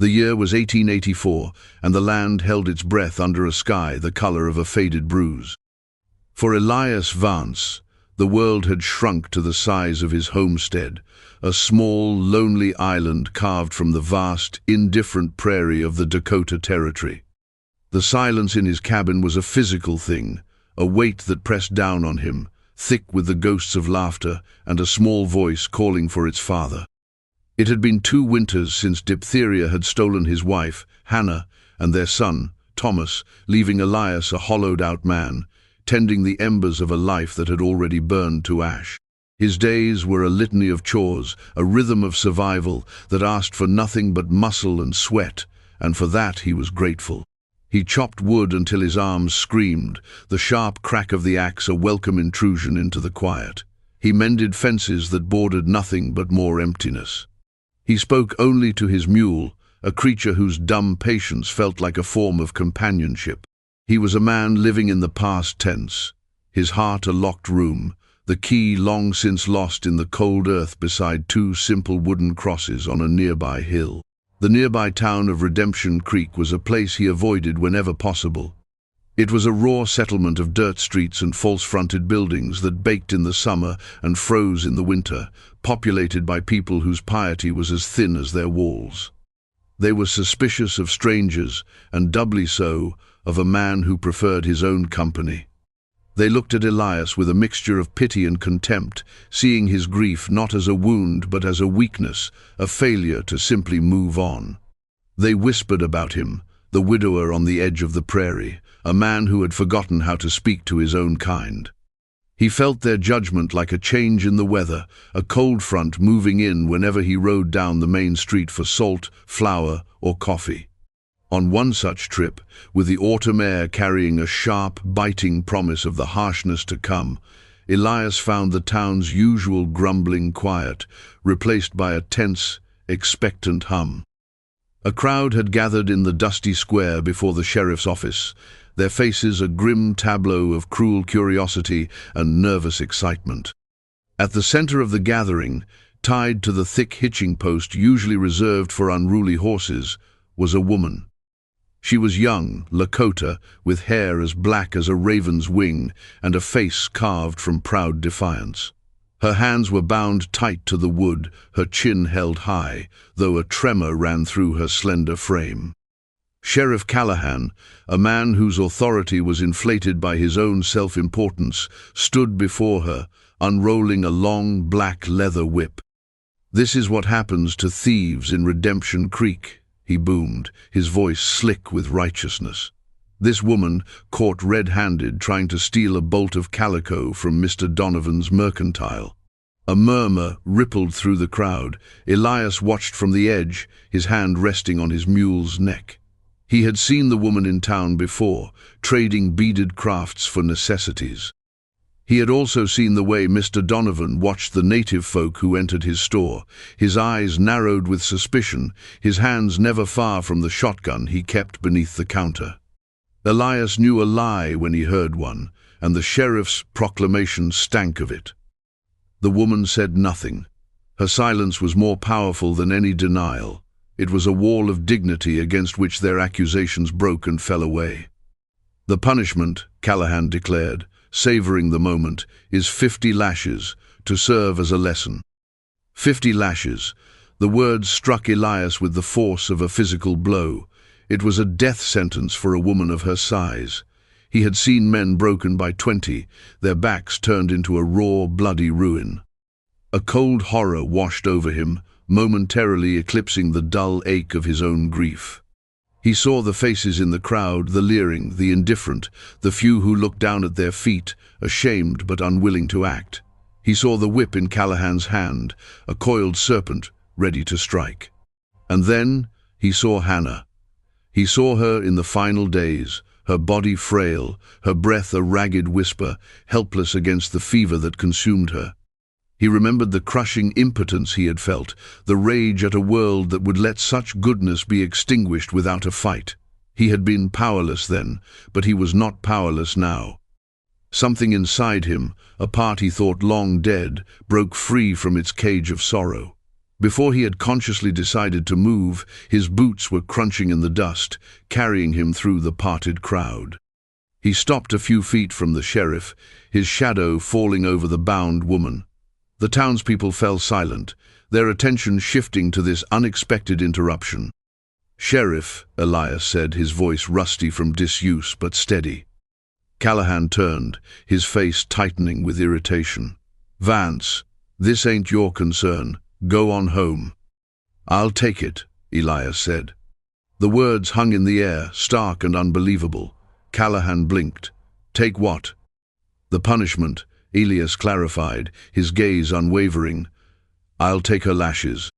The year was 1884, and the land held its breath under a sky the color of a faded bruise. For Elias Vance, the world had shrunk to the size of his homestead, a small, lonely island carved from the vast, indifferent prairie of the Dakota Territory. The silence in his cabin was a physical thing, a weight that pressed down on him, thick with the ghosts of laughter and a small voice calling for its father. It had been 2 winters since diphtheria had stolen his wife, Hannah, and their son, Thomas, leaving Elias a hollowed-out man, tending the embers of a life that had already burned to ash. His days were a litany of chores, a rhythm of survival that asked for nothing but muscle and sweat, and for that he was grateful. He chopped wood until his arms screamed, the sharp crack of the axe a welcome intrusion into the quiet. He mended fences that bordered nothing but more emptiness. He spoke only to his mule, a creature whose dumb patience felt like a form of companionship. He was a man living in the past tense, his heart a locked room, the key long since lost in the cold earth beside 2 simple wooden crosses on a nearby hill. The nearby town of Redemption Creek was a place he avoided whenever possible. It was a raw settlement of dirt streets and false-fronted buildings that baked in the summer and froze in the winter, populated by people whose piety was as thin as their walls. They were suspicious of strangers, and doubly so of a man who preferred his own company. They looked at Elias with a mixture of pity and contempt, seeing his grief not as a wound but as a weakness, a failure to simply move on. They whispered about him, the widower on the edge of the prairie, a man who had forgotten how to speak to his own kind. He felt their judgment like a change in the weather, a cold front moving in whenever he rode down the main street for salt, flour, or coffee. On one such trip, with the autumn air carrying a sharp, biting promise of the harshness to come, Elias found the town's usual grumbling quiet, replaced by a tense, expectant hum. A crowd had gathered in the dusty square before the sheriff's office, their faces a grim tableau of cruel curiosity and nervous excitement. At the center of the gathering, tied to the thick hitching post usually reserved for unruly horses, was a woman. She was young, Lakota, with hair as black as a raven's wing and a face carved from proud defiance. Her hands were bound tight to the wood, her chin held high, though a tremor ran through her slender frame. Sheriff Callahan, a man whose authority was inflated by his own self-importance, stood before her, unrolling a long black leather whip. "This is what happens to thieves in Redemption Creek," he boomed, his voice slick with righteousness. This woman, caught red-handed trying to steal a bolt of calico from Mr. Donovan's mercantile. A murmur rippled through the crowd. Elias watched from the edge, his hand resting on his mule's neck. He had seen the woman in town before, trading beaded crafts for necessities. He had also seen the way Mr. Donovan watched the native folk who entered his store, his eyes narrowed with suspicion, his hands never far from the shotgun he kept beneath the counter. Elias knew a lie when he heard one, and the sheriff's proclamation stank of it. The woman said nothing. Her silence was more powerful than any denial. It was a wall of dignity against which their accusations broke and fell away. "The punishment," Callahan declared, savoring the moment, "is 50 lashes, to serve as a lesson." 50 lashes. The words struck Elias with the force of a physical blow. It was a death sentence for a woman of her size. He had seen men broken by 20, their backs turned into a raw, bloody ruin. A cold horror washed over him, momentarily eclipsing the dull ache of his own grief. He saw the faces in the crowd, the leering, the indifferent, the few who looked down at their feet, ashamed but unwilling to act. He saw the whip in Callahan's hand, a coiled serpent ready to strike. And then he saw Hannah. He saw her in the final days, her body frail, her breath a ragged whisper, helpless against the fever that consumed her. He remembered the crushing impotence he had felt, the rage at a world that would let such goodness be extinguished without a fight. He had been powerless then, but he was not powerless now. Something inside him, a part he thought long dead, broke free from its cage of sorrow. Before he had consciously decided to move, his boots were crunching in the dust, carrying him through the parted crowd. He stopped a few feet from the sheriff, his shadow falling over the bound woman. The townspeople fell silent, their attention shifting to this unexpected interruption. "Sheriff," Elias said, his voice rusty from disuse but steady. Callahan turned, his face tightening with irritation. "Vance, this ain't your concern. Go on home." "I'll take it," Elias said. The words hung in the air, stark and unbelievable. Callahan blinked. "Take what?" "The punishment," Elias clarified, his gaze unwavering. "I'll take her lashes."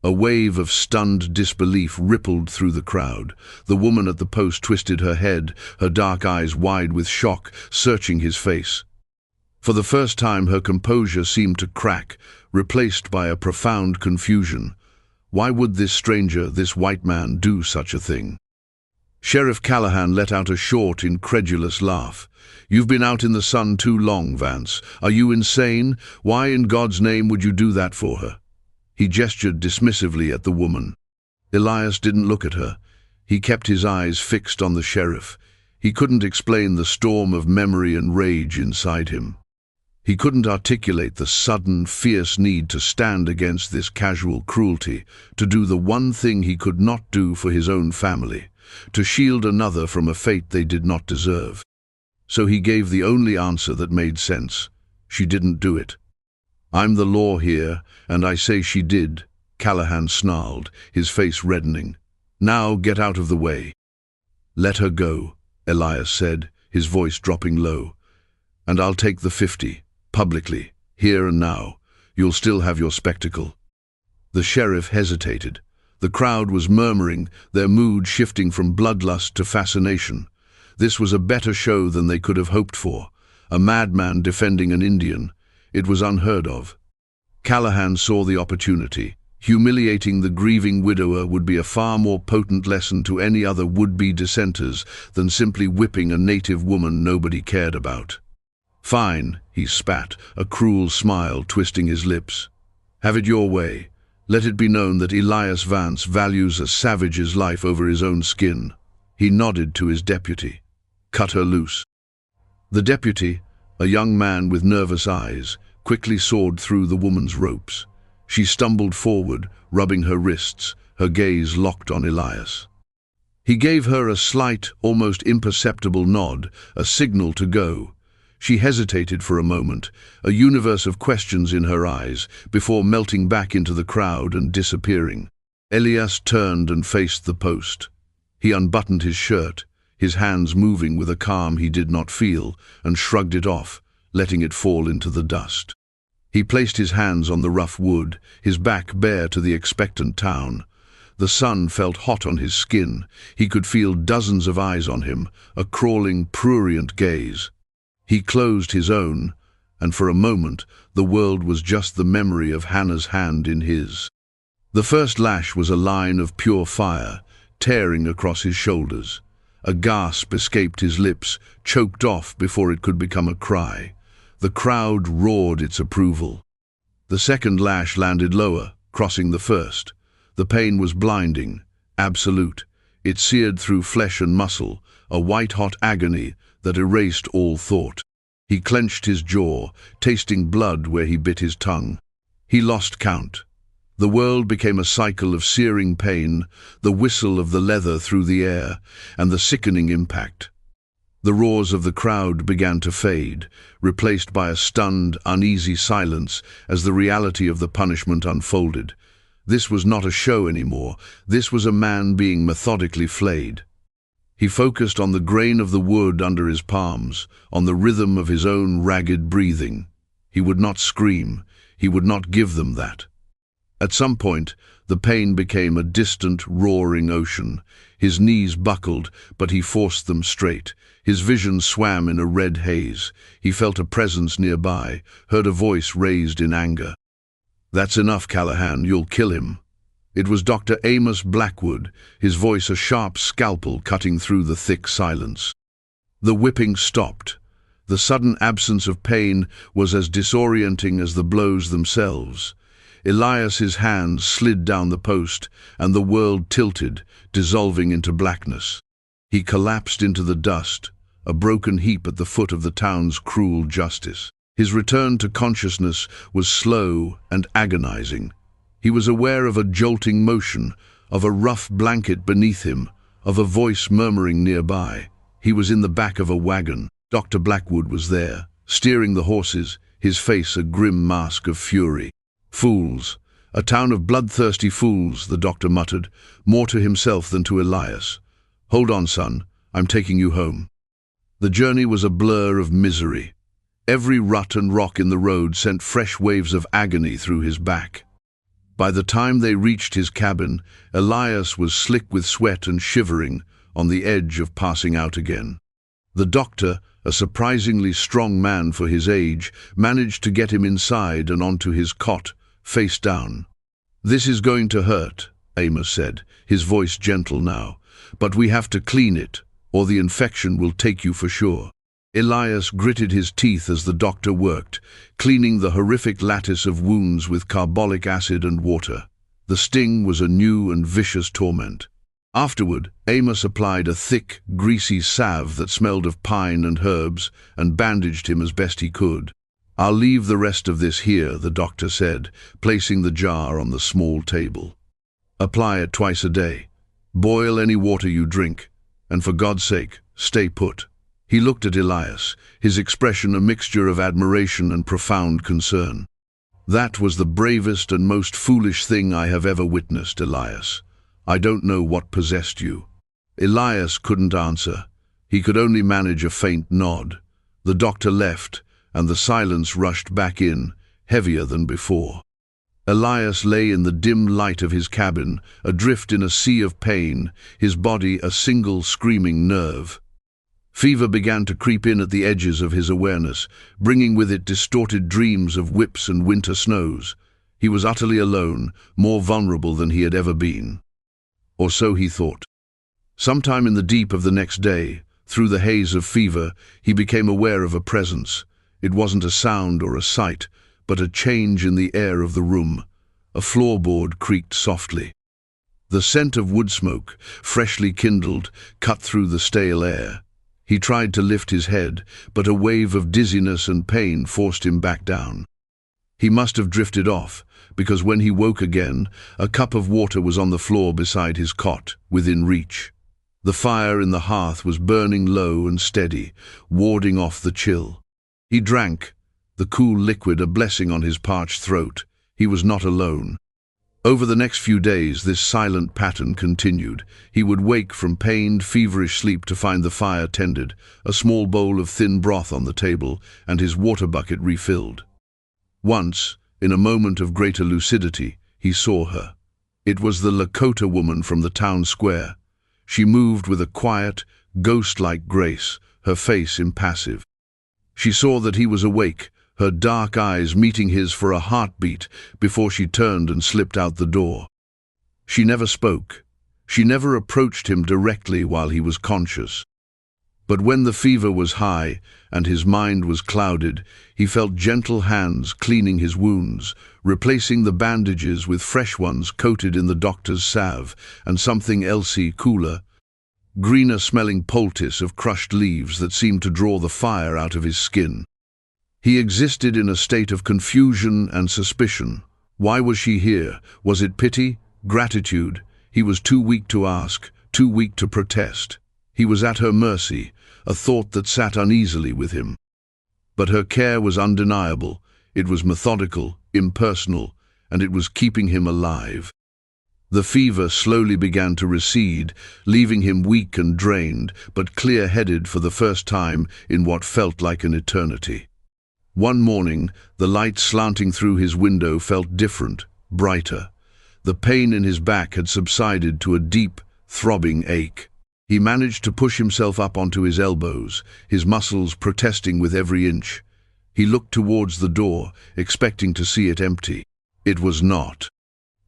A wave of stunned disbelief rippled through the crowd. The woman at the post twisted her head, her dark eyes wide with shock, searching his face. For the first time her composure seemed to crack, replaced by a profound confusion. Why would this stranger, this white man, do such a thing? Sheriff Callahan let out a short, incredulous laugh. "You've been out in the sun too long, Vance. Are you insane? Why in God's name would you do that for her?" He gestured dismissively at the woman. Elias didn't look at her. He kept his eyes fixed on the sheriff. He couldn't explain the storm of memory and rage inside him. He couldn't articulate the sudden, fierce need to stand against this casual cruelty, to do the one thing he could not do for his own family, to shield another from a fate they did not deserve. So he gave the only answer that made sense. "She didn't do it." "I'm the law here, and I say she did," Callahan snarled, his face reddening. "Now get out of the way." "Let her go," Elias said, his voice dropping low. "And I'll take the 50. Publicly, here and now. You'll still have your spectacle." The sheriff hesitated. The crowd was murmuring, their mood shifting from bloodlust to fascination. This was a better show than they could have hoped for. A madman defending an Indian. It was unheard of. Callahan saw the opportunity. Humiliating the grieving widower would be a far more potent lesson to any other would-be dissenters than simply whipping a native woman nobody cared about. "Fine," he spat, a cruel smile twisting his lips. "Have it your way. Let it be known that Elias Vance values a savage's life over his own skin." He nodded to his deputy. "Cut her loose." The deputy, a young man with nervous eyes, quickly sawed through the woman's ropes. She stumbled forward, rubbing her wrists, her gaze locked on Elias. He gave her a slight, almost imperceptible nod, a signal to go. She hesitated for a moment, a universe of questions in her eyes, before melting back into the crowd and disappearing. Elias turned and faced the post. He unbuttoned his shirt, his hands moving with a calm he did not feel, and shrugged it off, letting it fall into the dust. He placed his hands on the rough wood, his back bare to the expectant town. The sun felt hot on his skin. He could feel dozens of eyes on him, a crawling, prurient gaze. He closed his own, and for a moment the world was just the memory of Hannah's hand in his. The first lash was a line of pure fire, tearing across his shoulders. A gasp escaped his lips, choked off before it could become a cry. The crowd roared its approval. The second lash landed lower, crossing the first. The pain was blinding, absolute. It seared through flesh and muscle, a white-hot agony that erased all thought. He clenched his jaw, tasting blood where he bit his tongue. He lost count. The world became a cycle of searing pain, the whistle of the leather through the air, and the sickening impact. The roars of the crowd began to fade, replaced by a stunned, uneasy silence as the reality of the punishment unfolded. This was not a show anymore. This was a man being methodically flayed. He focused on the grain of the wood under his palms, on the rhythm of his own ragged breathing. He would not scream. He would not give them that. At some point, the pain became a distant, roaring ocean. His knees buckled, but he forced them straight. His vision swam in a red haze. He felt a presence nearby, heard a voice raised in anger. "That's enough, Callahan. You'll kill him." It was Dr. Amos Blackwood, his voice a sharp scalpel cutting through the thick silence. The whipping stopped. The sudden absence of pain was as disorienting as the blows themselves. Elias's hand slid down the post, and the world tilted, dissolving into blackness. He collapsed into the dust, a broken heap at the foot of the town's cruel justice. His return to consciousness was slow and agonizing. He was aware of a jolting motion, of a rough blanket beneath him, of a voice murmuring nearby. He was in the back of a wagon. Dr. Blackwood was there, steering the horses, his face a grim mask of fury. "Fools, a town of bloodthirsty fools," the doctor muttered, more to himself than to Elias. "Hold on, son, I'm taking you home." The journey was a blur of misery. Every rut and rock in the road sent fresh waves of agony through his back. By the time they reached his cabin, Elias was slick with sweat and shivering, on the edge of passing out again. The doctor, a surprisingly strong man for his age, managed to get him inside and onto his cot, face down. "This is going to hurt," Amos said, his voice gentle now, "but we have to clean it, or the infection will take you for sure." Elias gritted his teeth as the doctor worked, cleaning the horrific lattice of wounds with carbolic acid and water. The sting was a new and vicious torment. Afterward, Amos applied a thick, greasy salve that smelled of pine and herbs and bandaged him as best he could. "I'll leave the rest of this here," the doctor said, placing the jar on the small table. "Apply it twice a day. Boil any water you drink, and for God's sake, stay put." He looked at Elias, his expression a mixture of admiration and profound concern. "That was the bravest and most foolish thing I have ever witnessed, Elias. I don't know what possessed you." Elias couldn't answer. He could only manage a faint nod. The doctor left, and the silence rushed back in, heavier than before. Elias lay in the dim light of his cabin, adrift in a sea of pain, his body a single screaming nerve. Fever began to creep in at the edges of his awareness, bringing with it distorted dreams of whips and winter snows. He was utterly alone, more vulnerable than he had ever been. Or so he thought. Sometime in the deep of the next day, through the haze of fever, he became aware of a presence. It wasn't a sound or a sight, but a change in the air of the room. A floorboard creaked softly. The scent of wood smoke, freshly kindled, cut through the stale air. He tried to lift his head, but a wave of dizziness and pain forced him back down. He must have drifted off, because when he woke again, a cup of water was on the floor beside his cot, within reach. The fire in the hearth was burning low and steady, warding off the chill. He drank, the cool liquid a blessing on his parched throat. He was not alone. Over the next few days, this silent pattern continued. He would wake from pained, feverish sleep to find the fire tended, a small bowl of thin broth on the table, and his water bucket refilled. Once, in a moment of greater lucidity, he saw her. It was the Lakota woman from the town square. She moved with a quiet, ghost-like grace, her face impassive. She saw that he was awake, her dark eyes meeting his for a heartbeat before she turned and slipped out the door. She never spoke. She never approached him directly while he was conscious. But when the fever was high and his mind was clouded, he felt gentle hands cleaning his wounds, replacing the bandages with fresh ones coated in the doctor's salve and something else cooler, greener-smelling poultice of crushed leaves that seemed to draw the fire out of his skin. He existed in a state of confusion and suspicion. Why was she here? Was it pity? Gratitude? He was too weak to ask, too weak to protest. He was at her mercy, a thought that sat uneasily with him. But her care was undeniable. It was methodical, impersonal, and it was keeping him alive. The fever slowly began to recede, leaving him weak and drained, but clear-headed for the first time in what felt like an eternity. One morning, the light slanting through his window felt different, brighter. The pain in his back had subsided to a deep, throbbing ache. He managed to push himself up onto his elbows, his muscles protesting with every inch. He looked towards the door, expecting to see it empty. It was not.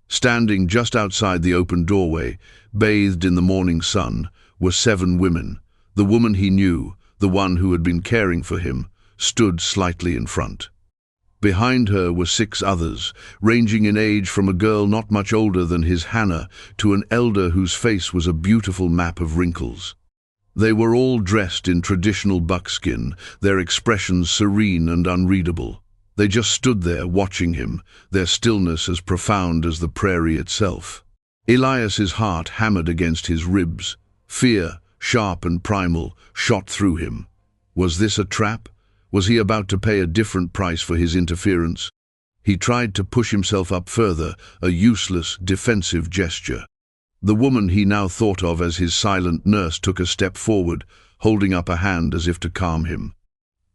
Standing just outside the open doorway, bathed in the morning sun, were 7 women. The woman he knew, the one who had been caring for him, stood slightly in front. Behind her were 6 others, ranging in age from a girl not much older than his Hannah to an elder whose face was a beautiful map of wrinkles. They were all dressed in traditional buckskin, their expressions serene and unreadable. They just stood there watching him, their stillness as profound as the prairie itself. Elias's heart hammered against his ribs. Fear, sharp and primal, shot through him. Was this a trap? Was he about to pay a different price for his interference? He tried to push himself up further, a useless, defensive gesture. The woman he now thought of as his silent nurse took a step forward, holding up a hand as if to calm him.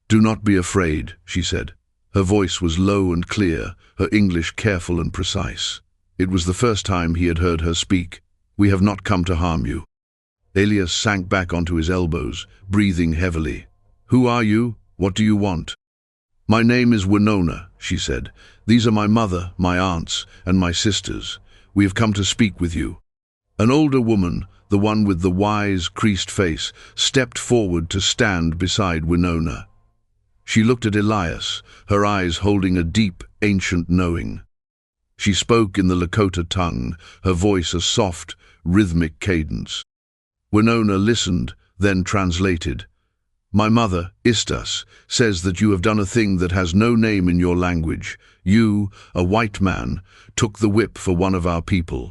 "Do not be afraid," she said. Her voice was low and clear, her English careful and precise. It was the first time he had heard her speak. "We have not come to harm you." Elias sank back onto his elbows, breathing heavily. "Who are you? What do you want?" "My name is Winona," she said. "These are my mother, my aunts, and my sisters. We have come to speak with you." An older woman, the one with the wise, creased face, stepped forward to stand beside Winona. She looked at Elias, her eyes holding a deep, ancient knowing. She spoke in the Lakota tongue, her voice a soft, rhythmic cadence. Winona listened, then translated. "My mother, Istas, says that you have done a thing that has no name in your language. You, a white man, took the whip for one of our people.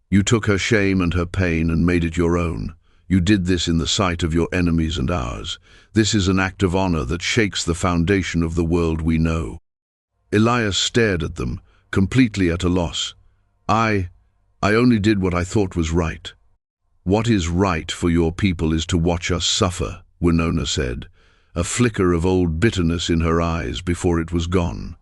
You took her shame and her pain and made it your own. You did this in the sight of your enemies and ours. This is an act of honor that shakes the foundation of the world we know." Elias stared at them, completely at a loss. I only did what I thought was right." "What is right for your people is to watch us suffer," Winona said, a flicker of old bitterness in her eyes before it was gone.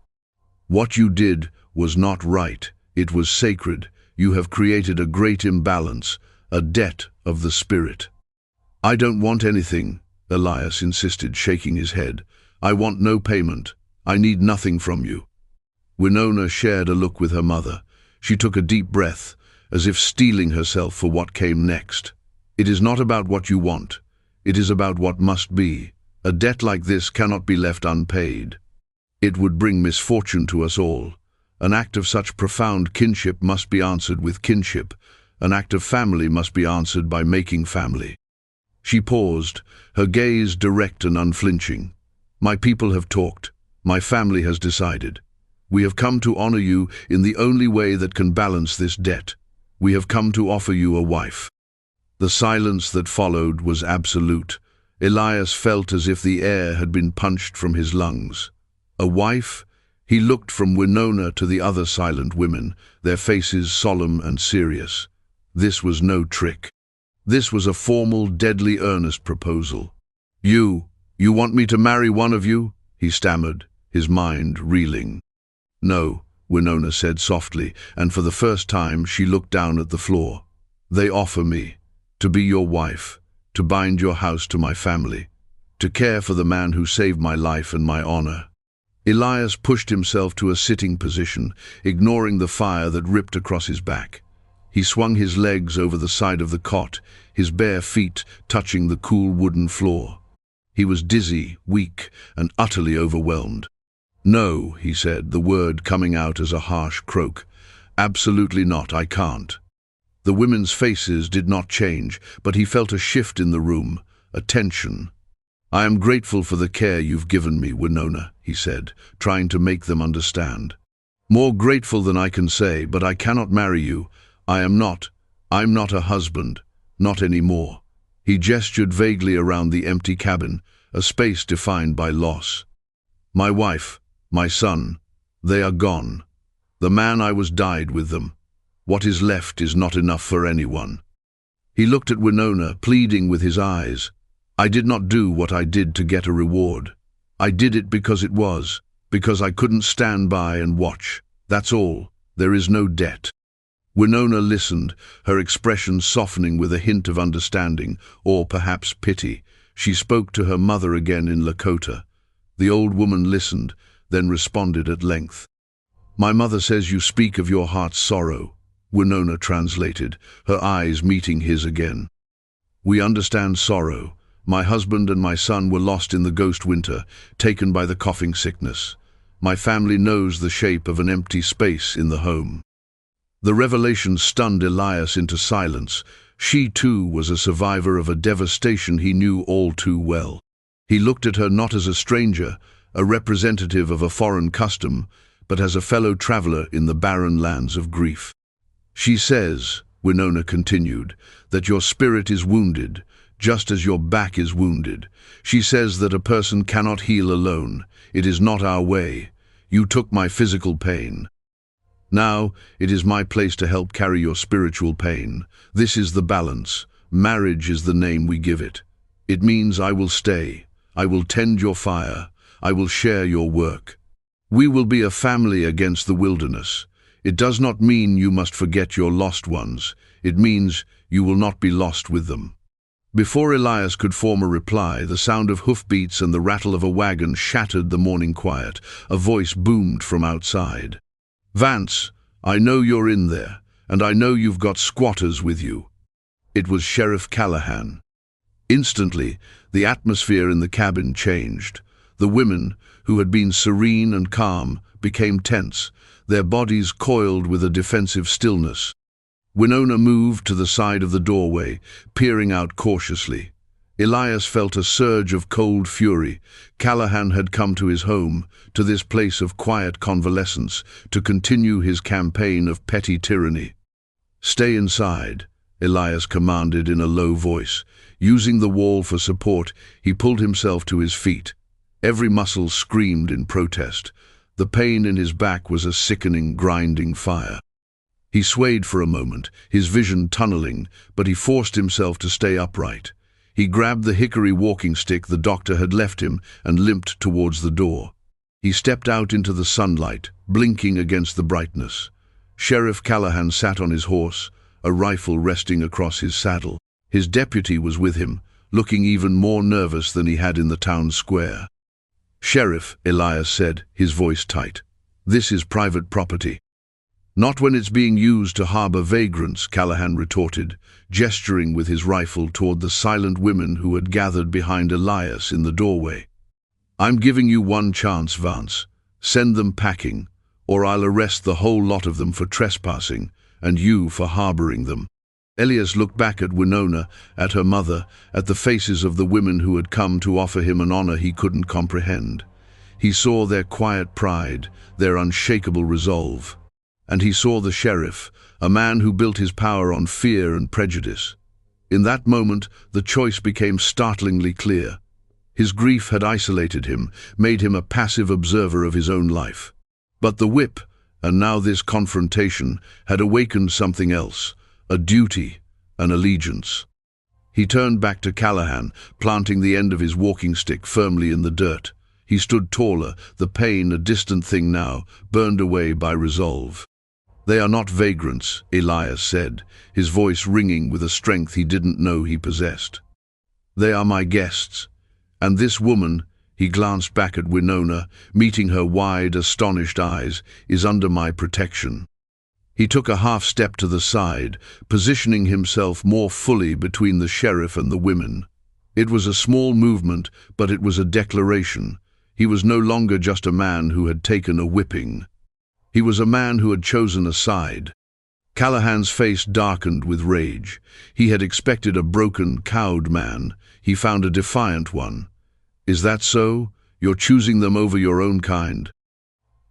"What you did was not right. It was sacred. You have created a great imbalance, a debt of the spirit." "I don't want anything," Elias insisted, shaking his head. "I want no payment. I need nothing from you." Winona shared a look with her mother. She took a deep breath, as if steeling herself for what came next. "It is not about what you want. It is about what must be. A debt like this cannot be left unpaid. It would bring misfortune to us all. An act of such profound kinship must be answered with kinship. An act of family must be answered by making family." She paused, her gaze direct and unflinching. "My people have talked. My family has decided. We have come to honor you in the only way that can balance this debt. We have come to offer you a wife." The silence that followed was absolute. Elias felt as if the air had been punched from his lungs. A wife? He looked from Winona to the other silent women, their faces solemn and serious. This was no trick. This was a formal, deadly earnest proposal. You want me to marry one of you?" he stammered, his mind reeling. "No," Winona said softly, and for the first time she looked down at the floor. "They offer me to be your wife, to bind your house to my family, to care for the man who saved my life and my honor." Elias pushed himself to a sitting position, ignoring the fire that ripped across his back. He swung his legs over the side of the cot, his bare feet touching the cool wooden floor. He was dizzy, weak, and utterly overwhelmed. "No," he said, the word coming out as a harsh croak. "Absolutely not, I can't." The women's faces did not change, but he felt a shift in the room, a tension. "I am grateful for the care you've given me, Winona," he said, trying to make them understand. "More grateful than I can say, but I cannot marry you. I'm not a husband, not anymore." He gestured vaguely around the empty cabin, a space defined by loss. "My wife, my son, they are gone. The man I was died with them. What is left is not enough for anyone." He looked at Winona, pleading with his eyes. "I did not do what I did to get a reward. I did it because I couldn't stand by and watch. That's all. There is no debt." Winona listened, her expression softening with a hint of understanding, or perhaps pity. She spoke to her mother again in Lakota. The old woman listened, then responded at length. "My mother says you speak of your heart's sorrow," Winona translated, her eyes meeting his again. "We understand sorrow. My husband and my son were lost in the ghost winter, taken by the coughing sickness. My family knows the shape of an empty space in the home." The revelation stunned Elias into silence. She too was a survivor of a devastation he knew all too well. He looked at her not as a stranger, a representative of a foreign custom, but as a fellow traveler in the barren lands of grief. "She says," Winona continued, "that your spirit is wounded, just as your back is wounded. She says that a person cannot heal alone. It is not our way. You took my physical pain. Now, it is my place to help carry your spiritual pain. This is the balance. Marriage is the name we give it. It means I will stay. I will tend your fire. I will share your work. We will be a family against the wilderness. It does not mean you must forget your lost ones. It means you will not be lost with them." Before Elias could form a reply, the sound of hoofbeats and the rattle of a wagon shattered the morning quiet. A voice boomed from outside. "Vance, I know you're in there, and I know you've got squatters with you." It was Sheriff Callahan. Instantly, the atmosphere in the cabin changed. The women, who had been serene and calm, became tense, their bodies coiled with a defensive stillness. Winona moved to the side of the doorway, peering out cautiously. Elias felt a surge of cold fury. Callahan had come to his home, to this place of quiet convalescence, to continue his campaign of petty tyranny. "Stay inside," Elias commanded in a low voice. Using the wall for support, he pulled himself to his feet. Every muscle screamed in protest. The pain in his back was a sickening, grinding fire. He swayed for a moment, his vision tunneling, but he forced himself to stay upright. He grabbed the hickory walking stick the doctor had left him and limped towards the door. He stepped out into the sunlight, blinking against the brightness. Sheriff Callahan sat on his horse, a rifle resting across his saddle. His deputy was with him, looking even more nervous than he had in the town square. "Sheriff," Elias said, his voice tight, "this is private property." "Not when it's being used to harbor vagrants," Callahan retorted, gesturing with his rifle toward the silent women who had gathered behind Elias in the doorway. "I'm giving you one chance, Vance. Send them packing, or I'll arrest the whole lot of them for trespassing, and you for harboring them." Elias looked back at Winona, at her mother, at the faces of the women who had come to offer him an honor he couldn't comprehend. He saw their quiet pride, their unshakable resolve. And he saw the sheriff, a man who built his power on fear and prejudice. In that moment, the choice became startlingly clear. His grief had isolated him, made him a passive observer of his own life. But the whip, and now this confrontation, had awakened something else, a duty, an allegiance. He turned back to Callahan, planting the end of his walking stick firmly in the dirt. He stood taller, the pain a distant thing now, burned away by resolve. "They are not vagrants," Elias said, his voice ringing with a strength he didn't know he possessed. "They are my guests. And this woman," he glanced back at Winona, meeting her wide, astonished eyes, "is under my protection." He took a half step to the side, positioning himself more fully between the sheriff and the women. It was a small movement, but it was a declaration. He was no longer just a man who had taken a whipping. He was a man who had chosen a side. Callahan's face darkened with rage. He had expected a broken, cowed man. He found a defiant one. "Is that so? You're choosing them over your own kind?"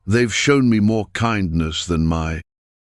"They've shown me more kindness than my..."